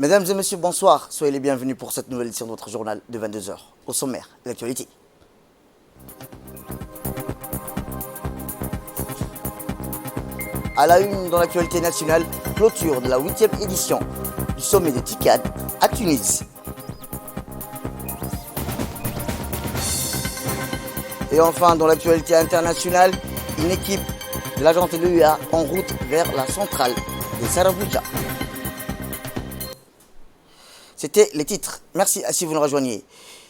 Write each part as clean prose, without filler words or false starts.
Mesdames et messieurs, bonsoir. Soyez les bienvenus pour cette nouvelle édition de votre journal de 22 heures. Au sommaire, l'actualité. À la une dans l'actualité nationale, clôture de la 8e édition du sommet de TICAD à Tunis. Et enfin, dans l'actualité internationale, une équipe de l'agence de l'UA en route vers la centrale de Sarabouja. C'était les titres. Merci si vous nous rejoignez.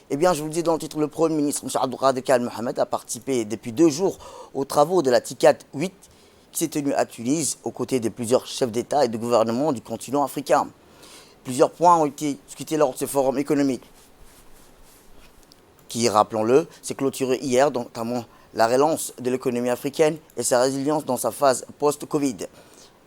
Eh bien, je vous le dis dans le titre, le Premier ministre, M. Abdelkader Kal Mohamed, a participé depuis 2 jours aux travaux de la TICAD 8 qui s'est tenue à Tunis, aux côtés de plusieurs chefs d'État et de gouvernement du continent africain. Plusieurs points ont été discutés lors de ce forum économique qui, rappelons-le, s'est clôturé hier, notamment la relance de l'économie africaine et sa résilience dans sa phase post-Covid.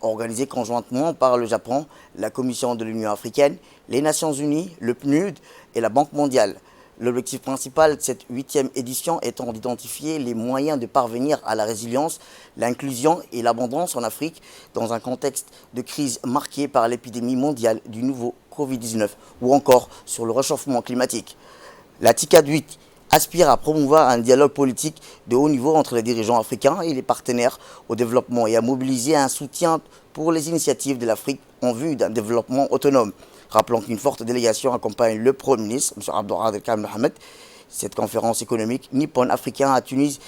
Organisé conjointement par le Japon, la Commission de l'Union africaine, les Nations unies, le PNUD et la Banque mondiale. L'objectif principal de cette 8e édition étant d'identifier les moyens de parvenir à la résilience, l'inclusion et l'abondance en Afrique dans un contexte de crise marqué par l'épidémie mondiale du nouveau Covid-19 ou encore sur le réchauffement climatique. La TICAD 8 aspire à promouvoir un dialogue politique de haut niveau entre les dirigeants africains et les partenaires au développement et à mobiliser un soutien pour les initiatives de l'Afrique en vue d'un développement autonome. Rappelons qu'une forte délégation accompagne le Premier ministre, M. Abdelkader Kal Mohamed. Cette conférence économique nippon-africaine à Tunis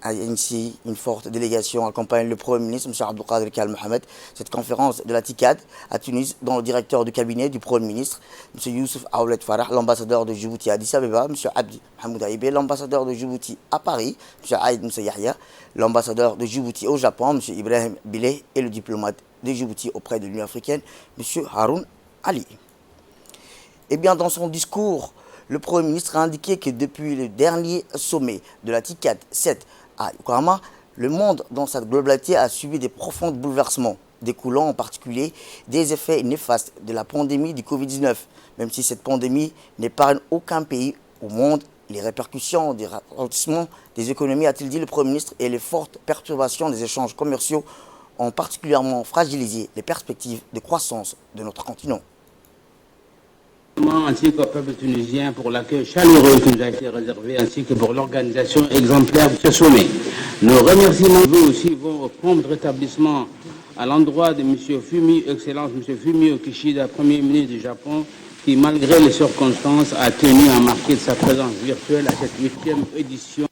a initié une forte délégation accompagne le Premier ministre, M. Abdelkader Kal Mohamed. Cette conférence de la TICAD à Tunis, dont le directeur du cabinet du Premier ministre, M. Youssouf Aoulet Farah, l'ambassadeur de Djibouti à Addis Abeba, M. Abdi Mahmoud Aïbé, l'ambassadeur de Djibouti à Paris, M. Aïd Moussa Yahya, l'ambassadeur de Djibouti au Japon, M. Ibrahim Bileh, et le diplomate de Djibouti auprès de l'Union africaine, M. Haroun Ali. Eh bien, dans son discours, le Premier ministre a indiqué que depuis le dernier sommet de la TICAD 7 à Yokohama, le monde dans sa globalité a subi des profonds bouleversements, découlant en particulier des effets néfastes de la pandémie du Covid-19. Même si cette pandémie n'épargne aucun pays au monde, les répercussions des ralentissements des économies, a-t-il dit le Premier ministre, et les fortes perturbations des échanges commerciaux ont particulièrement fragilisé les perspectives de croissance de notre continent. Ainsi qu'au peuple tunisien pour l'accueil chaleureux qui nous a été réservé, ainsi que pour l'organisation exemplaire de ce sommet. Nos remerciements aussi vont au prompt rétablissement à l'endroit de M. Fumio, Excellence M. Fumio Kishida, Premier ministre du Japon, qui malgré les circonstances a tenu à marquer de sa présence virtuelle à cette 8e édition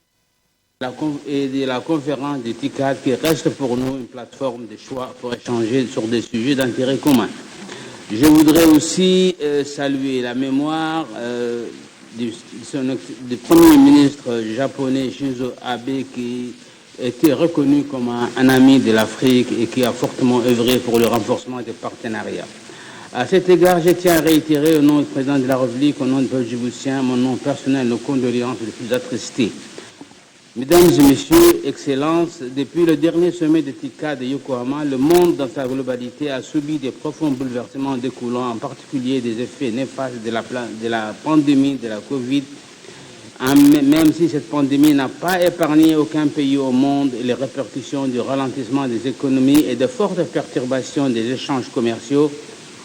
de la conférence des TICAD, qui reste pour nous une plateforme de choix pour échanger sur des sujets d'intérêt commun. Je voudrais aussi saluer la mémoire du Premier ministre japonais Shinzo Abe, qui était reconnu comme un ami de l'Afrique et qui a fortement œuvré pour le renforcement des partenariats. À cet égard, je tiens à réitérer au nom du président de la République, au nom du peuple djiboutien, mon nom personnel, nos condoléances les plus attristées. Mesdames et messieurs, Excellences, depuis le dernier sommet de TICAD de Yokohama, le monde dans sa globalité a subi des profonds bouleversements découlant en particulier des effets néfastes de la pandémie de la Covid. Même si cette pandémie n'a pas épargné aucun pays au monde, les répercussions du ralentissement des économies et de fortes perturbations des échanges commerciaux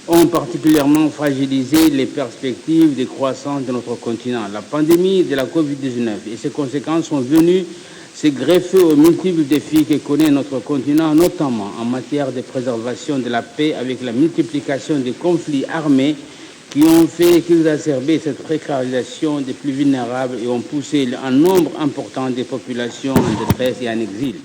ont particulièrement fragilisé les perspectives de croissance de notre continent. La pandémie de la Covid-19 et ses conséquences sont venues se greffer aux multiples défis que connaît notre continent, notamment en matière de préservation de la paix, avec la multiplication des conflits armés qui ont fait qu'exacerber cette précarisation des plus vulnérables et ont poussé un nombre important de populations en détresse et en exil.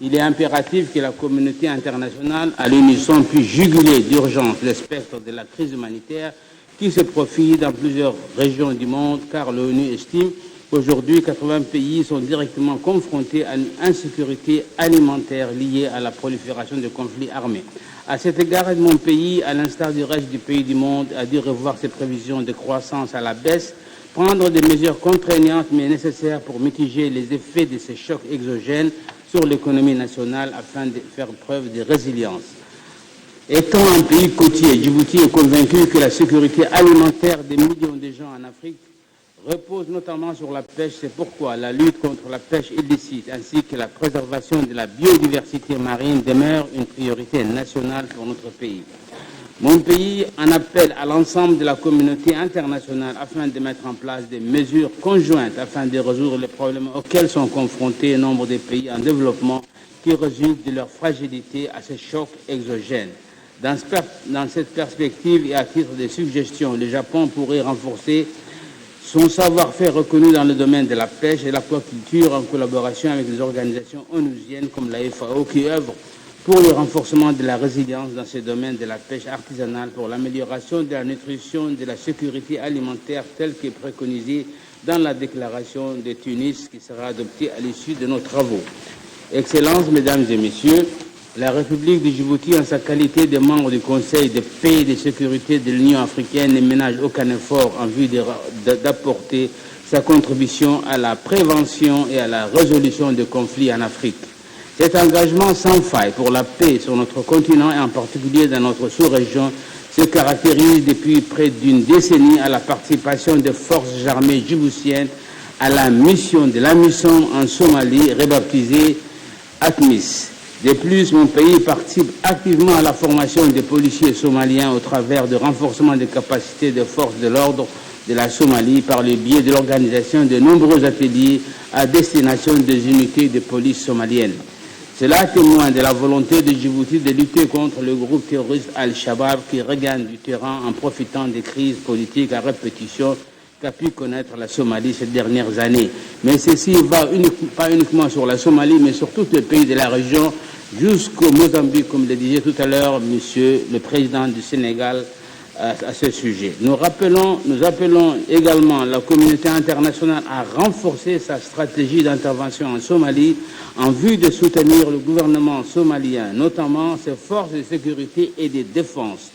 Il est impératif que la communauté internationale, à l'unisson, puisse juguler d'urgence le spectre de la crise humanitaire qui se profile dans plusieurs régions du monde, car l'ONU estime qu'aujourd'hui, 80 pays sont directement confrontés à une insécurité alimentaire liée à la prolifération de conflits armés. À cet égard, mon pays, à l'instar du reste du pays du monde, a dû revoir ses prévisions de croissance à la baisse, prendre des mesures contraignantes mais nécessaires pour mitiger les effets de ces chocs exogènes sur l'économie nationale afin de faire preuve de résilience. Étant un pays côtier, Djibouti est convaincu que la sécurité alimentaire des millions de gens en Afrique repose notamment sur la pêche. C'est pourquoi la lutte contre la pêche illicite ainsi que la préservation de la biodiversité marine demeure une priorité nationale pour notre pays. Mon pays en appelle à l'ensemble de la communauté internationale afin de mettre en place des mesures conjointes afin de résoudre les problèmes auxquels sont confrontés nombre de pays en développement qui résultent de leur fragilité à ces chocs exogènes. Dans cette perspective et à titre de suggestion, le Japon pourrait renforcer son savoir-faire reconnu dans le domaine de la pêche et l'aquaculture en collaboration avec des organisations onusiennes comme la FAO qui œuvrent pour le renforcement de la résilience dans ce domaine de la pêche artisanale, pour l'amélioration de la nutrition et de la sécurité alimentaire telle que préconisée dans la déclaration de Tunis qui sera adoptée à l'issue de nos travaux. Excellences, Mesdames et Messieurs, la République de Djibouti, en sa qualité de membre du Conseil de paix et de sécurité de l'Union africaine, ne ménage aucun effort en vue d'apporter sa contribution à la prévention et à la résolution des conflits en Afrique. Cet engagement sans faille pour la paix sur notre continent et en particulier dans notre sous-région se caractérise depuis près d'une décennie à la participation des forces armées djiboutiennes à la mission de l'AMISOM en Somalie, rebaptisée ATMIS. De plus, mon pays participe activement à la formation des policiers somaliens au travers du renforcement des capacités des forces de l'ordre de la Somalie par le biais de l'organisation de nombreux ateliers à destination des unités de police somaliennes. Cela témoigne de la volonté de Djibouti de lutter contre le groupe terroriste Al-Shabaab qui regagne du terrain en profitant des crises politiques à répétition qu'a pu connaître la Somalie ces dernières années. Mais ceci va pas uniquement sur la Somalie, mais sur tous les pays de la région, jusqu'au Mozambique, comme le disait tout à l'heure monsieur le président du Sénégal à ce sujet. Nous appelons également la communauté internationale à renforcer sa stratégie d'intervention en Somalie en vue de soutenir le gouvernement somalien, notamment ses forces de sécurité et de défense,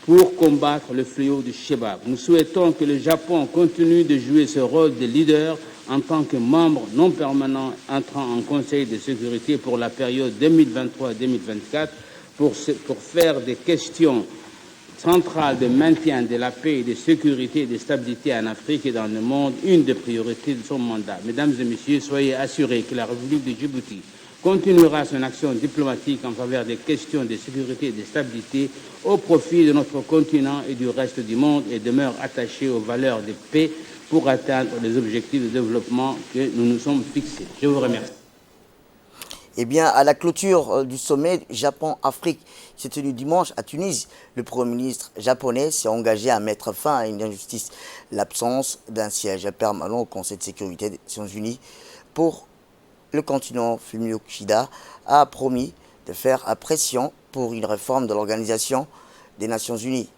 pour combattre le fléau du Shabaab. Nous souhaitons que le Japon continue de jouer ce rôle de leader en tant que membre non permanent entrant en Conseil de sécurité pour la période 2023-2024 pour faire des questions centrales de maintien de la paix, de sécurité et de stabilité en Afrique et dans le monde une des priorités de son mandat. Mesdames et Messieurs, soyez assurés que la République de Djibouti continuera son action diplomatique en faveur des questions de sécurité et de stabilité au profit de notre continent et du reste du monde et demeure attachée aux valeurs de paix pour atteindre les objectifs de développement que nous nous sommes fixés. Je vous remercie. Eh bien, à la clôture du sommet Japon-Afrique qui s'est tenu dimanche à Tunis, le Premier ministre japonais s'est engagé à mettre fin à une injustice, l'absence d'un siège permanent au Conseil de sécurité des Nations Unies pour le continent. Fumio Kishida a promis de faire pression pour une réforme de l'Organisation des Nations Unies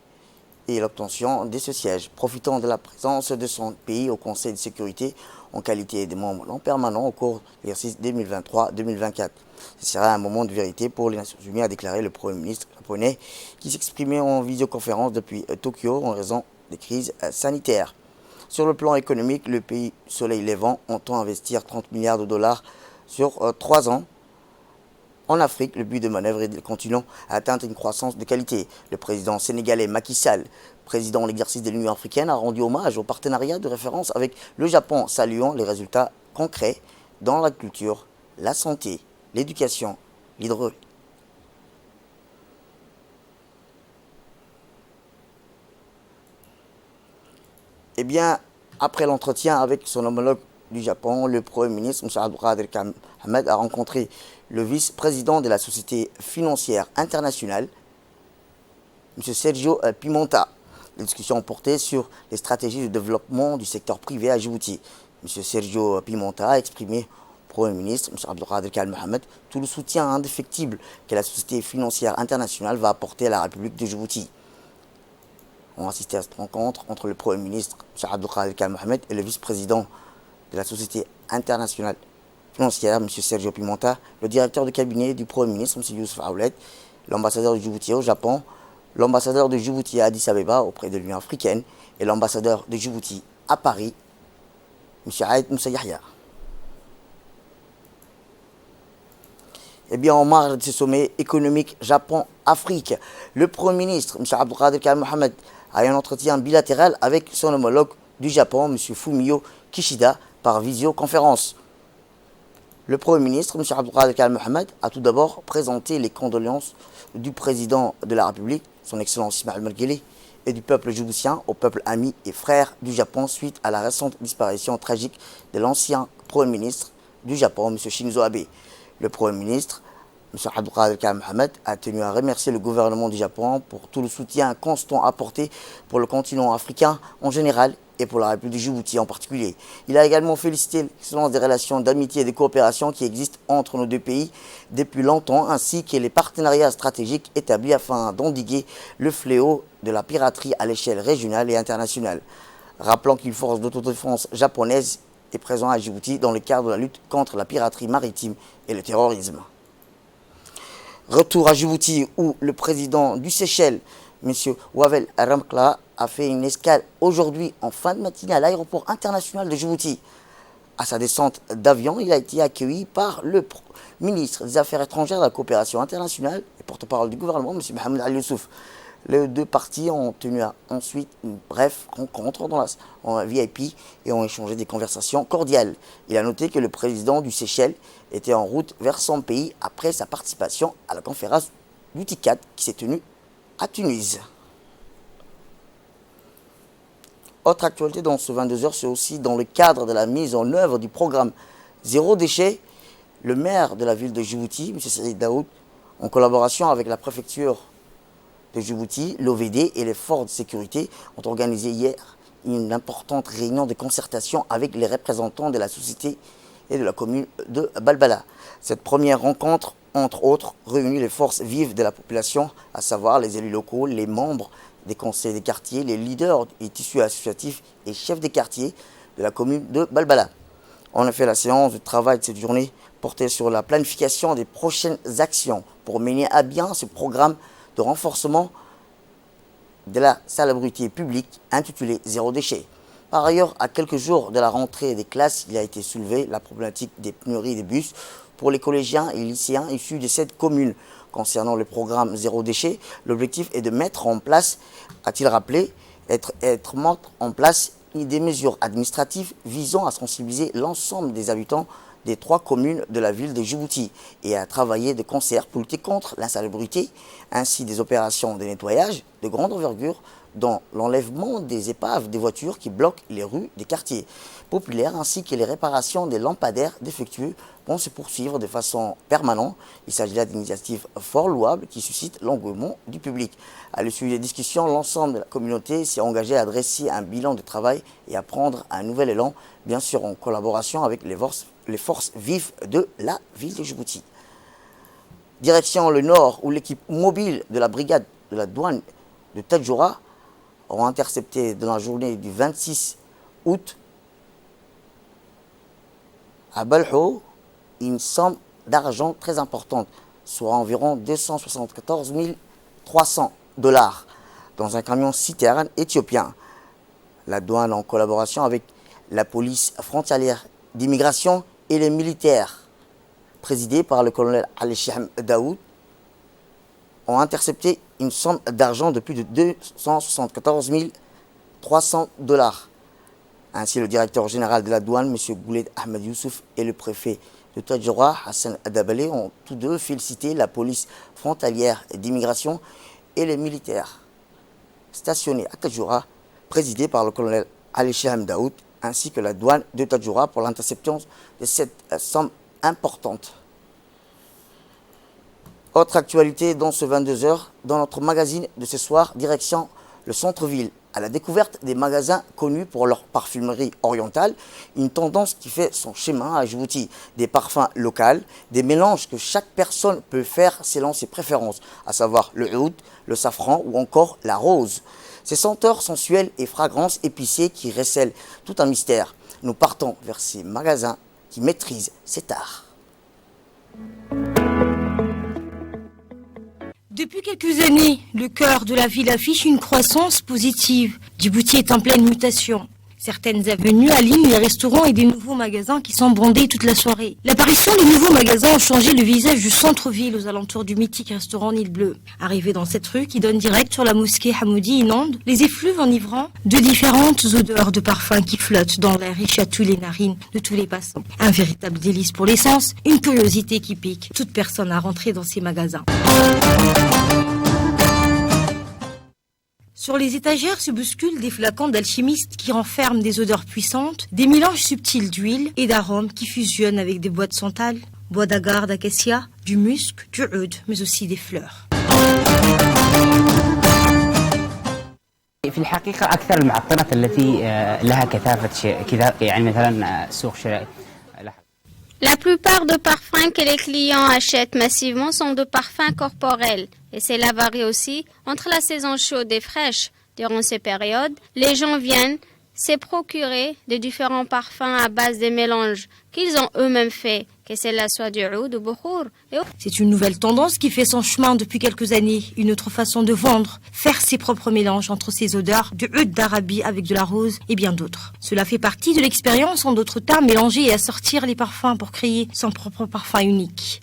et l'obtention de ce siège, profitant de la présence de son pays au Conseil de sécurité en qualité de membre non permanent au cours de l'exercice 2023-2024. Ce sera un moment de vérité pour les Nations Unies, a déclaré le Premier ministre japonais qui s'exprimait en visioconférence depuis Tokyo en raison des crises sanitaires. Sur le plan économique, le pays Soleil Levant entend investir 30 milliards de dollars sur 3 ans en Afrique. Le but de manœuvrer le continent à atteindre une croissance de qualité. Le président sénégalais Macky Sall, président en exercice de l'Union africaine, a rendu hommage au partenariat de référence avec le Japon, saluant les résultats concrets dans la culture, la santé, l'éducation, l'hydraulique. Eh bien, après l'entretien avec son homologue du Japon, le Premier ministre, M. Abdulkader Mohamed, a rencontré le vice-président de la Société financière internationale, M. Sergio Pimenta. Les discussions ont porté sur les stratégies de développement du secteur privé à Djibouti. M. Sergio Pimenta a exprimé au Premier ministre, M. Abdulkader Mohamed, tout le soutien indéfectible que la Société financière internationale va apporter à la République de Djibouti. On a assisté à cette rencontre entre le Premier ministre, M. Abdulkader Mohamed, et le vice-président de la Société internationale financière, M. Sergio Pimenta, le directeur de cabinet du Premier ministre, M. Youssouf Aoulet, l'ambassadeur de Djibouti au Japon, l'ambassadeur de Djibouti à Addis Abeba auprès de l'Union africaine et l'ambassadeur de Djibouti à Paris, M. Aïd Moussa Yahya. Eh bien, en marge de ce sommet économique Japon-Afrique, le Premier ministre, M. Abdulkader Mohamed, a eu un entretien bilatéral avec son homologue du Japon, M. Fumio Kishida, par visioconférence. Le Premier ministre, M. Abdelkader Kal Mohamed, a tout d'abord présenté les condoléances du président de la République, son Excellence Ismaël Omar Guelleh, et du peuple djiboutien au peuple ami et frère du Japon suite à la récente disparition tragique de l'ancien Premier ministre du Japon, M. Shinzo Abe. Le Premier ministre, M. Abdelkader Kal Mohamed, a tenu à remercier le gouvernement du Japon pour tout le soutien constant apporté pour le continent africain en général et pour la République du Djibouti en particulier. Il a également félicité l'excellence des relations d'amitié et de coopération qui existent entre nos deux pays depuis longtemps, ainsi que les partenariats stratégiques établis afin d'endiguer le fléau de la piraterie à l'échelle régionale et internationale. Rappelant qu'une force d'autodéfense japonaise est présente à Djibouti dans le cadre de la lutte contre la piraterie maritime et le terrorisme. Retour à Djibouti où le président du Seychelles, M. Wavel Ramkla, a fait une escale aujourd'hui en fin de matinée à l'aéroport international de Djibouti. À sa descente d'avion, il a été accueilli par le ministre des Affaires étrangères et de la coopération internationale et porte-parole du gouvernement, M. Mohamed Ali Youssouf. Les deux parties ont tenu ensuite une brève rencontre en VIP et ont échangé des conversations cordiales. Il a noté que le président du Seychelles était en route vers son pays après sa participation à la conférence du TICAD qui s'est tenue à Tunis. Autre actualité dans ce 22h, c'est aussi dans le cadre de la mise en œuvre du programme Zéro déchet. Le maire de la ville de Djibouti, M. Saïd Daoud, en collaboration avec la préfecture de Djibouti, l'OVD et les forces de sécurité, ont organisé hier une importante réunion de concertation avec les représentants de la société et de la commune de Balbala. Cette première rencontre, entre autres, réunit les forces vives de la population, à savoir les élus locaux, les membres des conseils des quartiers, les leaders et tissus associatifs et chefs des quartiers de la commune de Balbala. En effet, la séance de travail de cette journée portait sur la planification des prochaines actions pour mener à bien ce programme de renforcement de la salubrité publique intitulé Zéro déchet. Par ailleurs, à quelques jours de la rentrée des classes, il a été soulevé la problématique des pénuries des bus pour les collégiens et lycéens issus de cette commune. Concernant le programme Zéro déchet, l'objectif est de mettre en place, a-t-il rappelé, être mettre en place des mesures administratives visant à sensibiliser l'ensemble des habitants des 3 communes de la ville de Djibouti et à travailler de concert pour lutter contre l'insalubrité, ainsi des opérations de nettoyage de grande envergure dans l'enlèvement des épaves des voitures qui bloquent les rues des quartiers populaires, ainsi que les réparations des lampadaires défectueux vont se poursuivre de façon permanente. Il s'agit là d'initiatives fort louables qui suscitent l'engouement du public. À l'issue des discussions, l'ensemble de la communauté s'est engagé à dresser un bilan de travail et à prendre un nouvel élan, bien sûr en collaboration avec les forces vives de la ville de Djibouti. Direction le nord, où l'équipe mobile de la brigade de la douane de Tadjoura ont intercepté dans la journée du 26 août à Balho une somme d'argent très importante, soit environ 274 300 $ dans un camion citerne éthiopien. La douane, en collaboration avec la police frontalière d'immigration et les militaires, présidés par le colonel Ali Shahm Daoud, ont intercepté une somme d'argent de plus de 274 300 $. Ainsi, le directeur général de la douane, M. Gouled Ahmed Youssouf, et le préfet de Tadjoura, Hassan Adabale, ont tous deux félicité la police frontalière d'immigration et les militaires stationnés à Tadjoura, présidés par le colonel Ali Shahm Daoud, ainsi que la douane de Tadjoura pour l'interception de cette somme importante. Autre actualité dans ce 22h, dans notre magazine de ce soir, direction le centre-ville, à la découverte des magasins connus pour leur parfumerie orientale, une tendance qui fait son chemin à Djibouti. Des parfums locaux, des mélanges que chaque personne peut faire selon ses préférences, à savoir le oud, le safran ou encore la rose. Ces senteurs sensuelles et fragrances épicées qui recèlent tout un mystère. Nous partons vers ces magasins qui maîtrisent cet art. Depuis quelques années, le cœur de la ville affiche une croissance positive. Djibouti est en pleine mutation. Certaines avenues alignent les restaurants et des nouveaux magasins qui sont bondés toute la soirée. L'apparition des nouveaux magasins a changé le visage du centre-ville aux alentours du mythique restaurant Nil Bleu. Arrivé dans cette rue qui donne direct sur la mosquée Hamoudi inonde les effluves enivrants de différentes odeurs de parfums qui flottent dans l'air et chatouillent les narines de tous les passants. Un véritable délice pour les sens, une curiosité qui pique toute personne à rentrer dans ces magasins. Sur les étagères se bousculent des flacons d'alchimistes qui renferment des odeurs puissantes, des mélanges subtils d'huile et d'arômes qui fusionnent avec des bois de santal, bois d'agar, d'acacia, du musc, du oud, mais aussi des fleurs. في الحقيقة أكثر المعطرات التي لها كثافة كذا يعني مثلا سوق شراء. La plupart des parfums que les clients achètent massivement sont de parfums corporels. Et cela varie aussi entre la saison chaude et fraîche. Durant ces périodes, les gens viennent se procurer de différents parfums à base de mélanges qu'ils ont eux-mêmes faits, que cela soit du oud ou bukhour. C'est une nouvelle tendance qui fait son chemin depuis quelques années. Une autre façon de vendre, faire ses propres mélanges entre ces odeurs, du oud d'Arabie avec de la rose et bien d'autres. Cela fait partie de l'expérience, en d'autres termes, mélanger et assortir les parfums pour créer son propre parfum unique.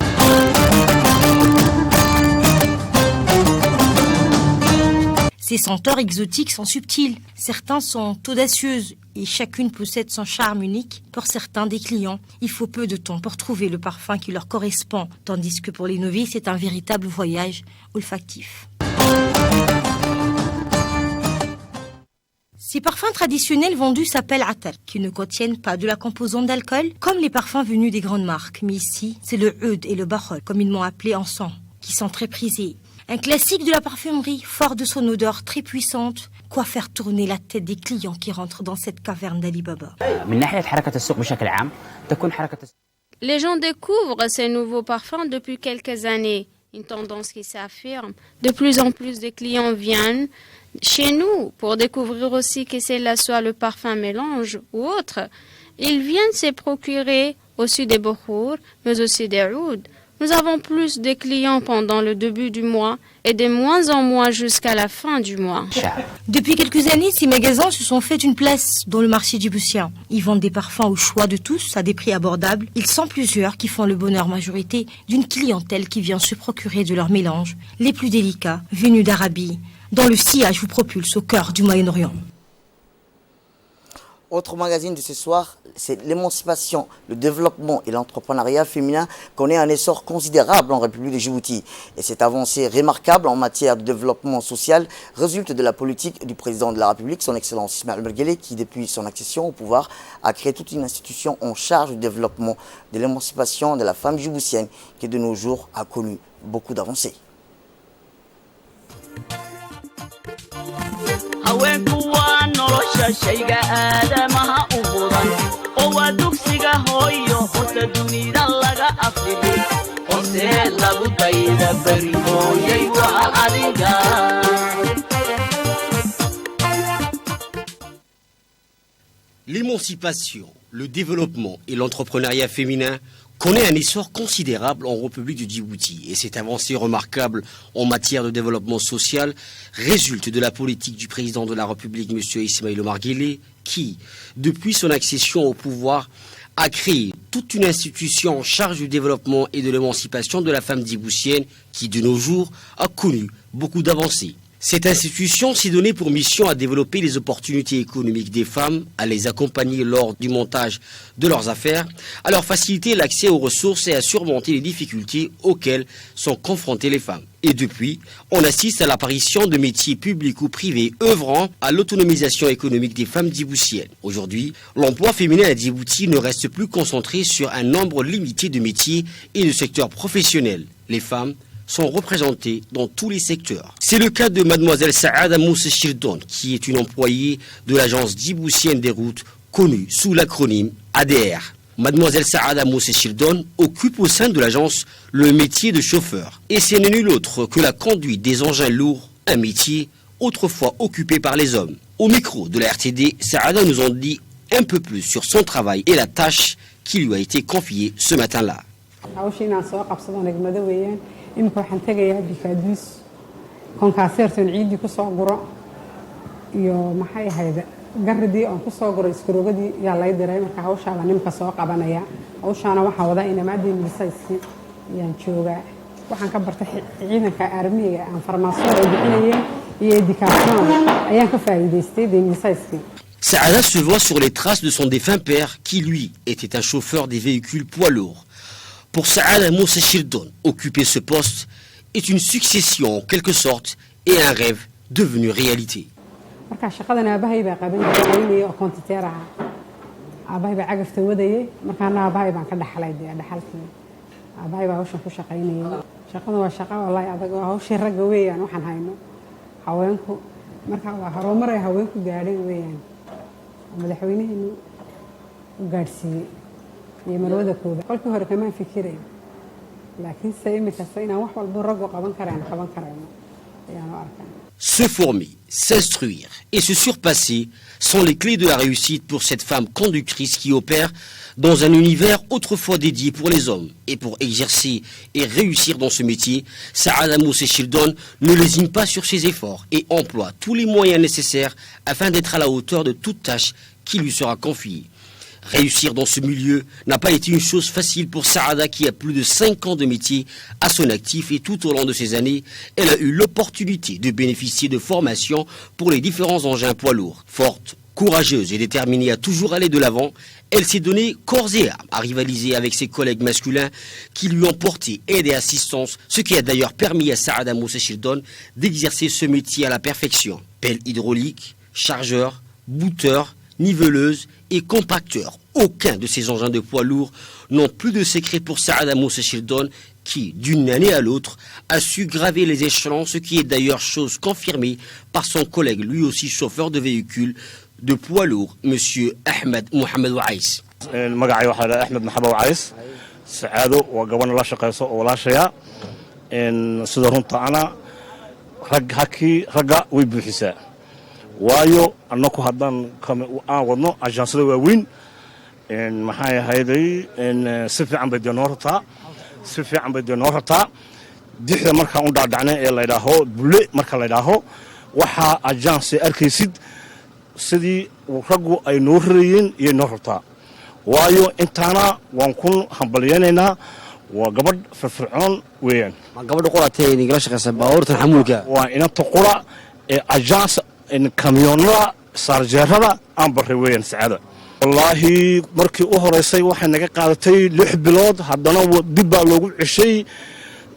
Ces senteurs exotiques sont subtiles. Certains sont audacieuses et chacune possède son charme unique. Pour certains des clients, il faut peu de temps pour trouver le parfum qui leur correspond, tandis que pour les novices, c'est un véritable voyage olfactif. Ces parfums traditionnels vendus s'appellent atar, qui ne contiennent pas de la composante d'alcool, comme les parfums venus des grandes marques. Mais ici, c'est le oud et le bakhol, comme ils m'ont appelé encens, qui sont très prisés. Un classique de la parfumerie, fort de son odeur très puissante. Quoi faire tourner la tête des clients qui rentrent dans cette caverne d'Ali Baba. Les gens découvrent ces nouveaux parfums depuis quelques années. Une tendance qui s'affirme. De plus en plus de clients viennent chez nous pour découvrir aussi que cela soit le parfum mélange ou autre. Ils viennent se procurer aussi des bukhour, mais aussi des oud. Nous avons plus de clients pendant le début du mois et de moins en moins jusqu'à la fin du mois. Depuis quelques années, ces magasins se sont fait une place dans le marché djiboutien. Ils vendent des parfums au choix de tous à des prix abordables. Ils sont plusieurs qui font le bonheur majorité d'une clientèle qui vient se procurer de leurs mélanges les plus délicats venus d'Arabie, dont le sillage vous propulse au cœur du Moyen-Orient. Autre magazine de ce soir, c'est l'émancipation, le développement et l'entrepreneuriat féminin connaît un essor considérable en République de Djibouti. Et cette avancée remarquable en matière de développement social résulte de la politique du président de la République, son Excellence Ismaël Omar Guelleh, qui depuis son accession au pouvoir a créé toute une institution en charge du développement de l'émancipation de la femme djiboutienne qui de nos jours a connu beaucoup d'avancées. haweenku waa nolosha shayga aadamaha u mudan oo waa dugsiga hooyo horta dunida laga afriyo horse lagu dayda bari hooyay waa adiga. L'émancipation, le développement et l'entrepreneuriat féminin connaît un essor considérable en République du Djibouti et cette avancée remarquable en matière de développement social résulte de la politique du président de la République, M. Ismaël Omar Guelleh, qui, depuis son accession au pouvoir, a créé toute une institution en charge du développement et de l'émancipation de la femme djiboutienne qui, de nos jours, a connu beaucoup d'avancées. Cette institution s'est donnée pour mission à développer les opportunités économiques des femmes, à les accompagner lors du montage de leurs affaires, à leur faciliter l'accès aux ressources et à surmonter les difficultés auxquelles sont confrontées les femmes. Et depuis, on assiste à l'apparition de métiers publics ou privés œuvrant à l'autonomisation économique des femmes djiboutiennes. Aujourd'hui, l'emploi féminin à Djibouti ne reste plus concentré sur un nombre limité de métiers et de secteurs professionnels. Les femmes sont représentées dans tous les secteurs. C'est le cas de mademoiselle Saada Moussa Chirdon, qui est une employée de l'agence djiboutienne des routes, connue sous l'acronyme ADR. Mademoiselle Saada Moussa Chirdon occupe au sein de l'agence le métier de chauffeur. Et ce n'est nul autre que la conduite des engins lourds, un métier autrefois occupé par les hommes. Au micro de la RTD, Saada nous en dit un peu plus sur son travail et la tâche qui lui a été confiée ce matin-là. imika waxaan tagayaa bikaadis konkaasirtan ciidi ku soo guro iyo maxay ahayd garidii aan ku soo goray iskaroogadii yaa lay diray marka hawshaaba nimka soo qabanaya hawshaana waxaa wada inamaadii misaysi yaan joogaa waxaan ka bartay ciidanka armiga aan farmaaso ay bixinayeen iyo éducation ayaan ka faa'iideystay misayski. Saada se voit sur les traces de son défunt père qui lui était un chauffeur des véhicules poids lourds. Pour Saada Moussa Childon, occuper ce poste est une succession en quelque sorte et un rêve devenu réalité. marka shaqadan aabahay baa qaban jiray oo kontiteer ah aabahay baa cagafta wadayay markaana aabahay baan ka dhaxlay dhaxalkii aabahay baa hawshan ku shaqaynayay shaqadu waa shaqo wallahi adag oo hawshii ragga weeyaan waxaan hayno haweenku marka waa horumar ay haweenku gaadheen weeyaan madaxweynaheenu u gaadhsiiyey iyo marwada kooda qolkii hore kama fikiray laakiin sayimka inaan wax walba raggu qaban karaan ayaan u arkaa. Se former, s'instruire et se surpasser sont les clés de la réussite pour cette femme conductrice qui opère dans un univers autrefois dédié pour les hommes. Et pour exercer et réussir dans ce métier, Saada Moussa Childon ne lésine pas sur ses efforts et emploie tous les moyens nécessaires afin d'être à la hauteur de toute tâche qui lui sera confiée. Réussir dans ce milieu n'a pas été une chose facile pour Saada qui a plus de 5 ans de métier à son actif et tout au long de ces années, elle a eu l'opportunité de bénéficier de formations pour les différents engins poids lourds. Forte, courageuse et déterminée à toujours aller de l'avant, elle s'est donnée corps et âme à rivaliser avec ses collègues masculins qui lui ont porté aide et assistance, ce qui a d'ailleurs permis à Saada Moussa Childon d'exercer ce métier à la perfection. Pelle hydraulique, chargeur, bouteur, niveleuse et compacteur. Aucun de ces engins de poids lourds n'ont plus de secret pour Saada Moussa Childon qui, d'une année à l'autre, a su graver les échelons, ce qui est d'ailleurs chose confirmée par son collègue, lui aussi chauffeur de véhicules de poids lourds, M. Ahmed Mohamed Waïs. magacay waxaa la Ahmed Mohamed Waïs Saado waa gaban la shaqeyso oo walaashaya sida runta ana ragga way buuxisaa waayo annagu haddaan aan wadno ajansada waaweyn maxaa yahayday si fiican bay noo rataa dixda markaan u dhaadhacnay ee laydhaaho bule marka laydhaaho waxaa ajansi arkaysid sidii raggu ay noo rarayeen iyo noo rataa waayo intaana waan ku hambalyaynaynaa waa gabadh firfircoon weeyaan gabadha qoratay inagala shaqeysa baabuurtan xamuulka waa inanta qura ee ajans kamyoonada saarjeerada aan barray weeyaan Saada wallaahi markii u horeysay waxay naga qaadatay 6 bilood haddana dib baa loogu ceshay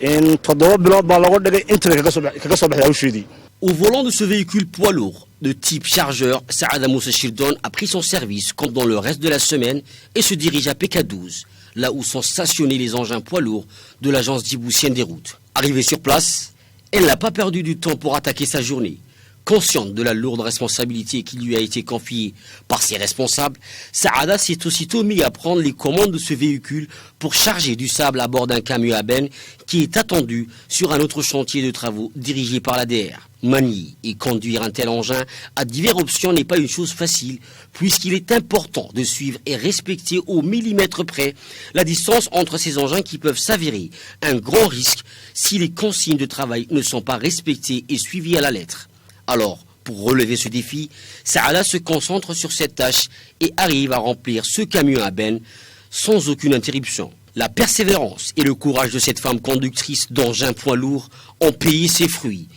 7 bilood baa lagu dhigay inta kaga soo baxay hawsheedii. Au volant de ce véhicule poids lourd de type chargeur, Saada Moussa Childon a pris son service comme dans le reste de la semaine et se dirige à PK12, là où sont stationnés les engins poids lourds de l'agence djiboutienne des routes. Arrivée sur place, elle n'a pas perdu du temps pour attaquer sa journée. Consciente de la lourde responsabilité qui lui a été confiée par ses responsables, Saada s'est aussitôt mis à prendre les commandes de ce véhicule pour charger du sable à bord d'un camion à benne qui est attendu sur un autre chantier de travaux dirigé par l'ADR. Manier et conduire un tel engin à diverses options n'est pas une chose facile puisqu'il est important de suivre et respecter au millimètre près la distance entre ces engins qui peuvent s'avérer un grand risque si les consignes de travail ne sont pas respectées et suivies à la lettre. Alors, pour relever ce défi, Saada se concentre sur cette tâche et arrive à remplir ce camion à benne sans aucune interruption. La persévérance et le courage de cette femme conductrice d'engins poids lourds ont payé ses fruits.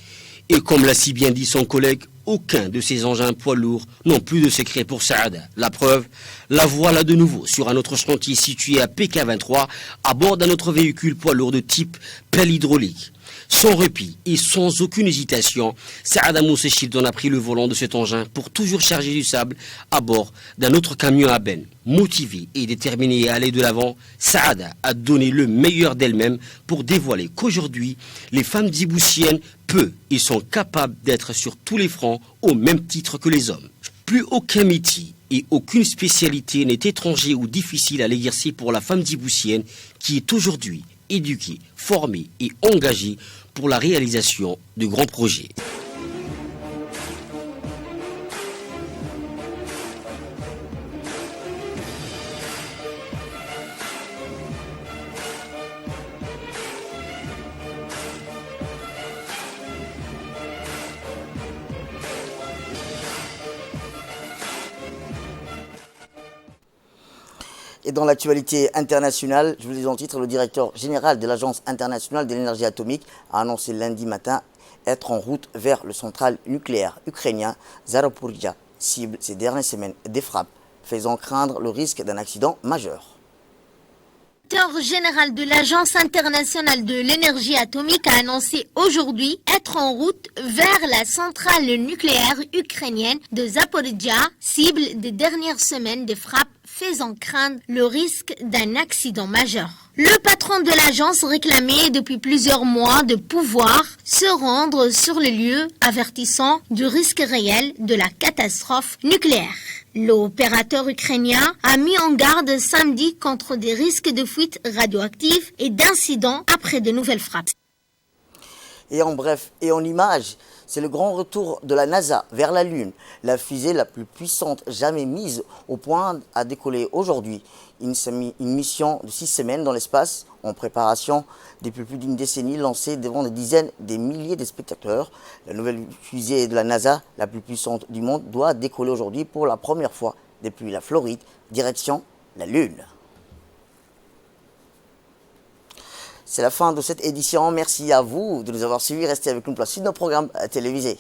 Et comme l'a si bien dit son collègue, aucun de ces engins poids lourds n'ont plus de secret pour Saada. La preuve, la voilà de nouveau sur un autre chantier situé à PK23 à bord d'un autre véhicule poids lourd de type pelle hydraulique. Sans répit et sans aucune hésitation, Saada Moussa Childon a pris le volant de cet engin pour toujours charger du sable à bord d'un autre camion à benne. Motivée et déterminée à aller de l'avant, Saada a donné le meilleur d'elle-même pour dévoiler qu'aujourd'hui, les femmes djiboutiennes peuvent et sont capables d'être sur tous les fronts au même titre que les hommes. Plus aucun métier et aucune spécialité n'est étranger ou difficile à l'exercer pour la femme djiboutienne qui est aujourd'hui éduquée, formée et engagée pour la réalisation de grands projets. Et dans l'actualité internationale, je vous le dis en titre, le directeur général de l'Agence internationale de l'énergie atomique a annoncé lundi matin être en route vers le central nucléaire ukrainien Zaporizhzhia, cible ces dernières semaines des frappes, faisant craindre le risque d'un accident majeur. Le directeur général de l'Agence internationale de l'énergie atomique a annoncé aujourd'hui être en route vers la centrale nucléaire ukrainienne de Zaporizhzhia, cible des dernières semaines des frappes faisant craindre le risque d'un accident majeur. Le patron de l'agence réclamait depuis plusieurs mois de pouvoir se rendre sur le lieu, avertissant du risque réel de la catastrophe nucléaire. L'opérateur ukrainien a mis en garde samedi contre des risques de fuite radioactive et d'incidents après de nouvelles frappes. Et en bref, et en image, c'est le grand retour de la NASA vers la Lune. La fusée la plus puissante jamais mise au point a décollé aujourd'hui. Une mission de 6 semaines dans l'espace, en préparation depuis plus d'une décennie, lancée devant des dizaines de milliers de spectateurs. La nouvelle fusée de la NASA, la plus puissante du monde, doit décoller aujourd'hui pour la première fois depuis la Floride, direction la Lune. C'est la fin de cette édition. Merci à vous de nous avoir suivis. Restez avec nous pour la suite de nos programmes télévisés.